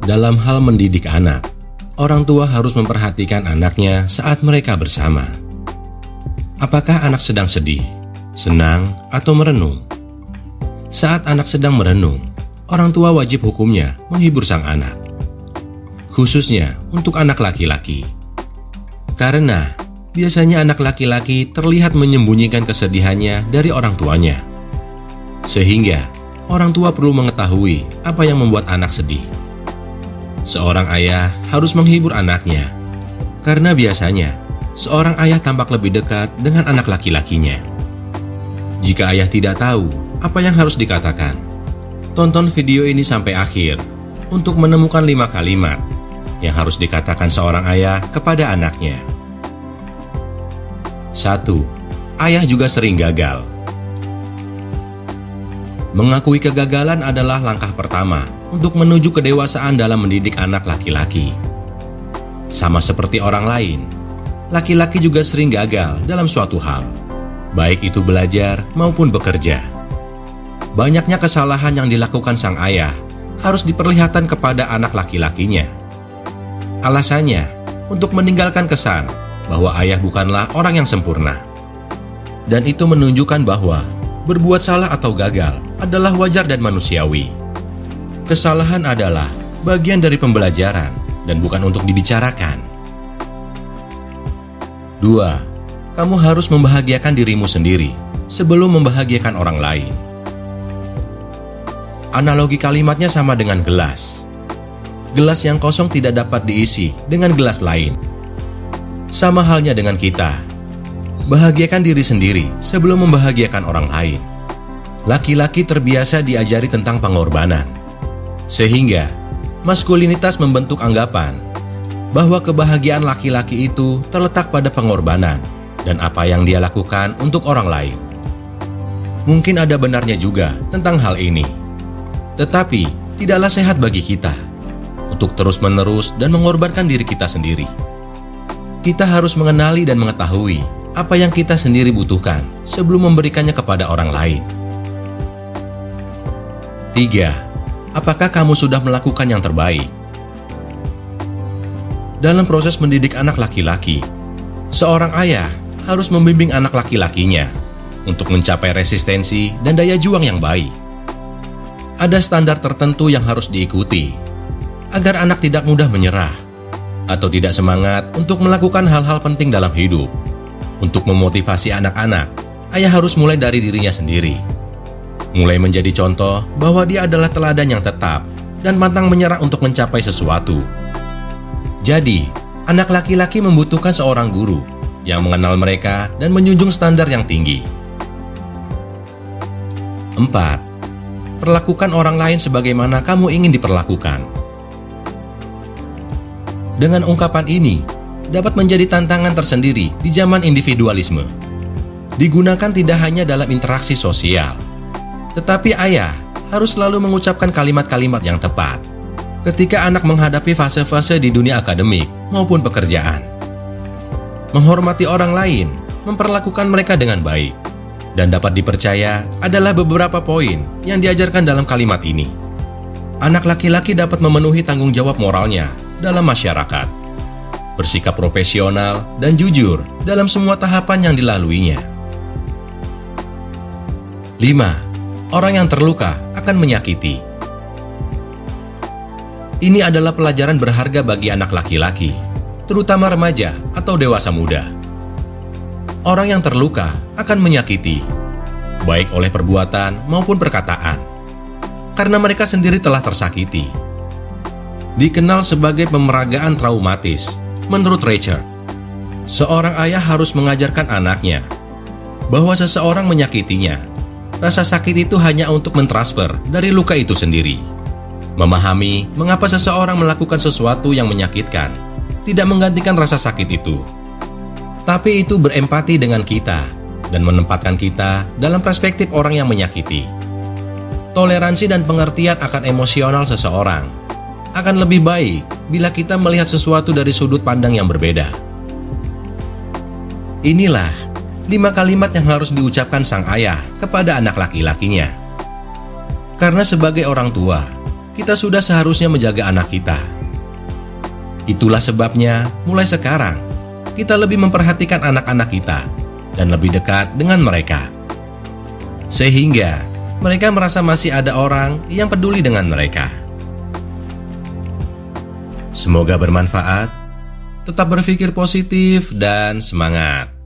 Dalam hal mendidik anak, orang tua harus memperhatikan anaknya saat mereka bersama. Apakah anak sedang sedih, senang, atau merenung? Saat anak sedang merenung, orang tua wajib hukumnya menghibur sang anak, khususnya untuk anak laki-laki. Karena biasanya anak laki-laki terlihat menyembunyikan kesedihannya dari orang tuanya. Sehingga orang tua perlu mengetahui apa yang membuat anak sedih. Seorang ayah harus menghibur anaknya, karena biasanya seorang ayah tampak lebih dekat dengan anak laki-lakinya. Jika ayah tidak tahu apa yang harus dikatakan, tonton video ini sampai akhir untuk menemukan 5 kalimat yang harus dikatakan seorang ayah kepada anaknya. 1. Ayah juga sering gagal. Mengakui kegagalan adalah langkah pertama untuk menuju kedewasaan dalam mendidik anak laki-laki. Sama seperti orang lain, laki-laki juga sering gagal dalam suatu hal, baik itu belajar maupun bekerja. Banyaknya kesalahan yang dilakukan sang ayah harus diperlihatkan kepada anak laki-lakinya. Alasannya untuk meninggalkan kesan bahwa ayah bukanlah orang yang sempurna. Dan itu menunjukkan bahwa berbuat salah atau gagal adalah wajar dan manusiawi. Kesalahan adalah bagian dari pembelajaran dan bukan untuk dibicarakan. 2. Kamu harus membahagiakan dirimu sendiri sebelum membahagiakan orang lain. Analogi kalimatnya sama dengan gelas. Gelas yang kosong tidak dapat diisi dengan gelas lain. Sama halnya dengan kita. Bahagiakan diri sendiri sebelum membahagiakan orang lain. Laki-laki terbiasa diajari tentang pengorbanan, sehingga maskulinitas membentuk anggapan bahwa kebahagiaan laki-laki itu terletak pada pengorbanan dan apa yang dia lakukan untuk orang lain. Mungkin ada benarnya juga tentang hal ini, tetapi tidaklah sehat bagi kita untuk terus-menerus dan mengorbankan diri kita sendiri. Kita harus mengenali dan mengetahui apa yang kita sendiri butuhkan sebelum memberikannya kepada orang lain. 3. Apakah kamu sudah melakukan yang terbaik? Dalam proses mendidik anak laki-laki, seorang ayah harus membimbing anak laki-lakinya untuk mencapai resistensi dan daya juang yang baik. Ada standar tertentu yang harus diikuti agar anak tidak mudah menyerah atau tidak semangat untuk melakukan hal-hal penting dalam hidup. Untuk memotivasi anak-anak, ayah harus mulai dari dirinya sendiri. Mulai menjadi contoh bahwa dia adalah teladan yang tetap dan pantang menyerah untuk mencapai sesuatu. Jadi, anak laki-laki membutuhkan seorang guru yang mengenal mereka dan menjunjung standar yang tinggi. 4. Perlakukan orang lain sebagaimana kamu ingin diperlakukan. Dengan ungkapan ini, dapat menjadi tantangan tersendiri di zaman individualisme. Digunakan tidak hanya dalam interaksi sosial, tetapi ayah harus selalu mengucapkan kalimat-kalimat yang tepat ketika anak menghadapi fase-fase di dunia akademik maupun pekerjaan. Menghormati orang lain, memperlakukan mereka dengan baik, dan dapat dipercaya adalah beberapa poin yang diajarkan dalam kalimat ini. Anak laki-laki dapat memenuhi tanggung jawab moralnya dalam masyarakat, bersikap profesional dan jujur dalam semua tahapan yang dilaluinya. 5. Orang yang terluka akan menyakiti. Ini adalah pelajaran berharga bagi anak laki-laki, terutama remaja atau dewasa muda. Orang yang terluka akan menyakiti, baik oleh perbuatan maupun perkataan, karena mereka sendiri telah tersakiti. Dikenal sebagai pemeragaan traumatis. Menurut Richard, seorang ayah harus mengajarkan anaknya bahwa seseorang menyakitinya. Rasa sakit itu hanya untuk mentransfer dari luka itu sendiri. Memahami mengapa seseorang melakukan sesuatu yang menyakitkan tidak menggantikan rasa sakit itu, tapi itu berempati dengan kita dan menempatkan kita dalam perspektif orang yang menyakiti. Toleransi dan pengertian akan emosional seseorang akan lebih baik bila kita melihat sesuatu dari sudut pandang yang berbeda. Inilah 5 kalimat yang harus diucapkan sang ayah kepada anak laki-lakinya. Karena sebagai orang tua, kita sudah seharusnya menjaga anak kita. Itulah sebabnya, mulai sekarang, kita lebih memperhatikan anak-anak kita dan lebih dekat dengan mereka. Sehingga mereka merasa masih ada orang yang peduli dengan mereka. Semoga bermanfaat. Tetap berpikir positif dan semangat.